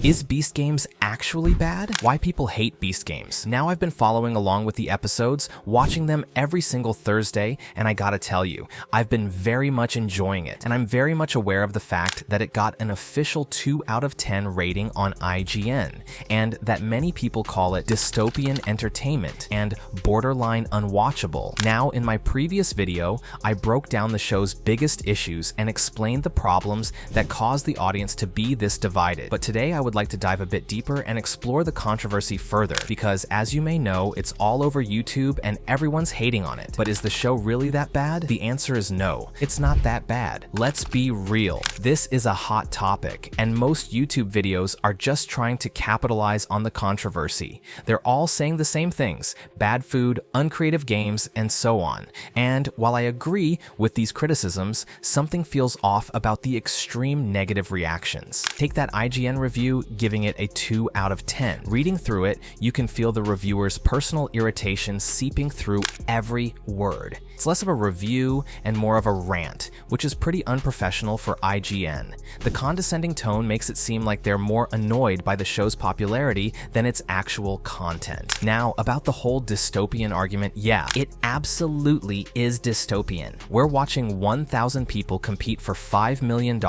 Is Beast Games actually bad? Why people hate Beast Games? Now I've been following along with the episodes, watching them every single Thursday, and I gotta tell you, I've been very much enjoying it, and I'm very much aware of the fact that it got an official 2 out of 10 rating on IGN, and that many people call it dystopian entertainment and borderline unwatchable. Now, in my previous video, I broke down the show's biggest issues and explained the problems that caused the audience to be this divided. But today I would like to dive a bit deeper and explore the controversy further, because as you may know, it's all over YouTube and everyone's hating on it. But is the show really that bad? The answer is no, it's not that bad. Let's be real. This is a hot topic, and most YouTube videos are just trying to capitalize on the controversy. They're all saying the same things: bad food, uncreative games, and so on. And while I agree with these criticisms, something feels off about the extreme negative reactions. Take that IGN review giving it a 2 out of 10. Reading through it, you can feel the reviewer's personal irritation seeping through every word. It's less of a review and more of a rant, which is pretty unprofessional for IGN. The condescending tone makes it seem like they're more annoyed by the show's popularity than its actual content. Now, about the whole dystopian argument, yeah, it absolutely is dystopian. We're watching 1,000 people compete for $5 million,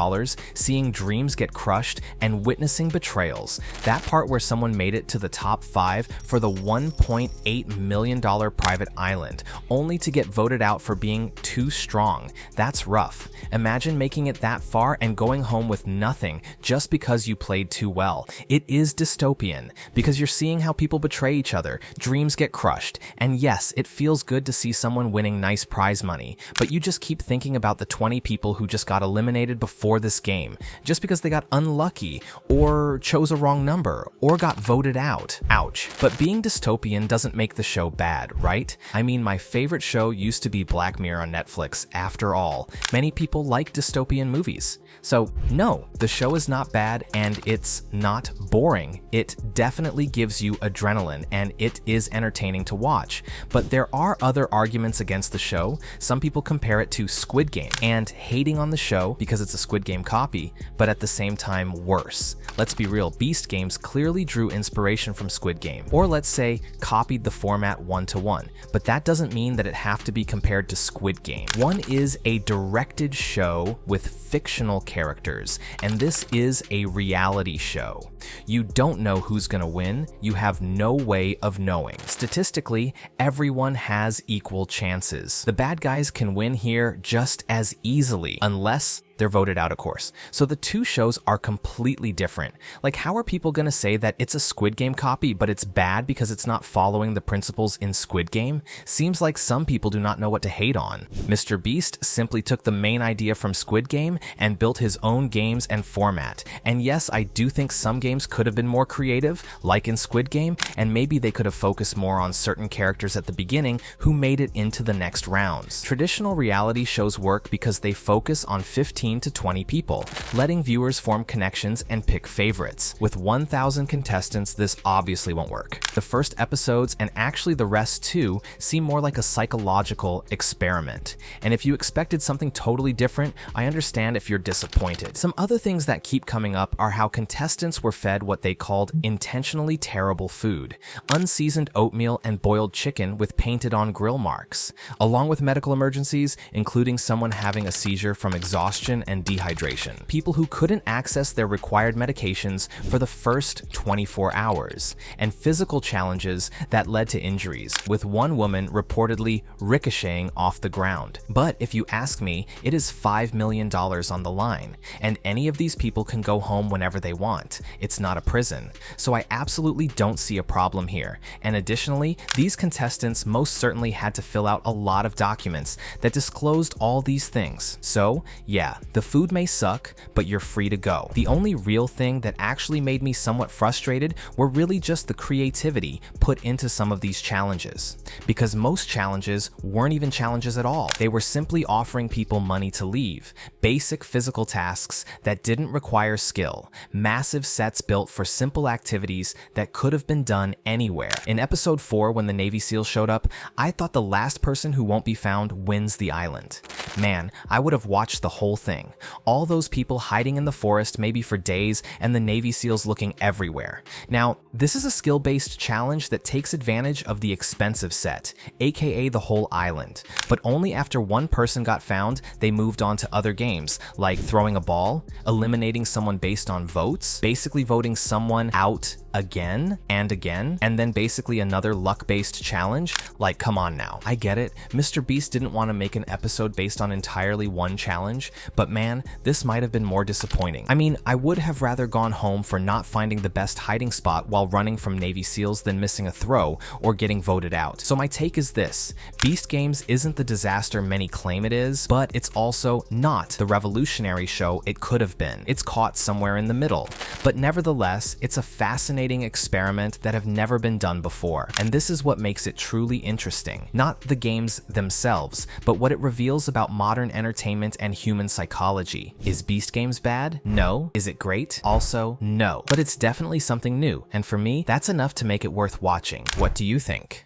seeing dreams get crushed, and witnessing betrayals. That part where someone made it to the top 5 for the $1.8 million private island, only to get voted out for being too strong. That's rough. Imagine making it that far and going home with nothing just because you played too well. It is dystopian because you're seeing how people betray each other, dreams get crushed, and yes, it feels good to see someone winning nice prize money, but you just keep thinking about the 20 people who just got eliminated before this game, just because they got unlucky, or chose a wrong number, or got voted out. Ouch. But being dystopian doesn't make the show bad, right? I mean, my favorite show used to be Black Mirror on Netflix, after all. Many people like dystopian movies. So no, the show is not bad and it's not boring. It definitely gives you adrenaline and it is entertaining to watch. But there are other arguments against the show. Some people compare it to Squid Game and hating on the show because it's a Squid Game copy, but at the same time worse. Let's be real, Beast Games clearly drew inspiration from Squid Game, or let's say copied the format one-to-one, but that doesn't mean that it have to be compared to Squid Game. One is a directed show with fictional characters, and this is a reality show. You don't know who's gonna win, you have no way of knowing. Statistically, everyone has equal chances. The bad guys can win here just as easily, unless they're voted out, of course. So the two shows are completely different. Like, how are people gonna say that it's a Squid Game copy, but it's bad because it's not following the principles in Squid Game? Seems like some people do not know what to hate on. Mr. Beast simply took the main idea from Squid Game and built his own games and format. And yes, I do think some games could have been more creative, like in Squid Game, and maybe they could have focused more on certain characters at the beginning who made it into the next rounds. Traditional reality shows work because they focus on 15 to 20 people, letting viewers form connections and pick favorites. With 1,000 contestants, this obviously won't work. The first episodes, and actually the rest too, seem more like a psychological experiment. And if you expected something totally different, I understand if you're disappointed. Some other things that keep coming up are how contestants were fed what they called intentionally terrible food: unseasoned oatmeal and boiled chicken with painted on grill marks, along with medical emergencies, including someone having a seizure from exhaustion and dehydration, people who couldn't access their required medications for the first 24 hours, and physical challenges that led to injuries, with one woman reportedly ricocheting off the ground. But if you ask me, it is $5 million on the line, and any of these people can go home whenever they want. It's not a prison. So I absolutely don't see a problem here. And additionally, these contestants most certainly had to fill out a lot of documents that disclosed all these things. So yeah, the food may suck, but you're free to go. The only real thing that actually made me somewhat frustrated were really just the creativity put into some of these challenges. Because most challenges weren't even challenges at all. They were simply offering people money to leave, basic physical tasks that didn't require skill, massive sets built for simple activities that could have been done anywhere. In episode 4, when the Navy SEALs showed up, I thought the last person who won't be found wins the island. Man, I would have watched the whole thing thing. All those people hiding in the forest maybe for days and the Navy SEALs looking everywhere. Now, this is a skill-based challenge that takes advantage of the expensive set, aka the whole island. But only after one person got found, they moved on to other games, like throwing a ball, eliminating someone based on votes, basically voting someone out again, and then basically another luck-based challenge. Like, come on now. I get it, Mr. Beast didn't want to make an episode based on entirely one challenge, but man, this might have been more disappointing. I mean, I would have rather gone home for not finding the best hiding spot while running from Navy SEALs than missing a throw or getting voted out. So my take is this: Beast Games isn't the disaster many claim it is, but it's also not the revolutionary show it could have been. It's caught somewhere in the middle. But nevertheless, it's a fascinating experiment that have never been done before. And this is what makes it truly interesting. Not the games themselves, but what it reveals about modern entertainment and human psychology. Is Beast Games bad? No. Is it great? Also, no. But it's definitely something new, and for me, that's enough to make it worth watching. What do you think?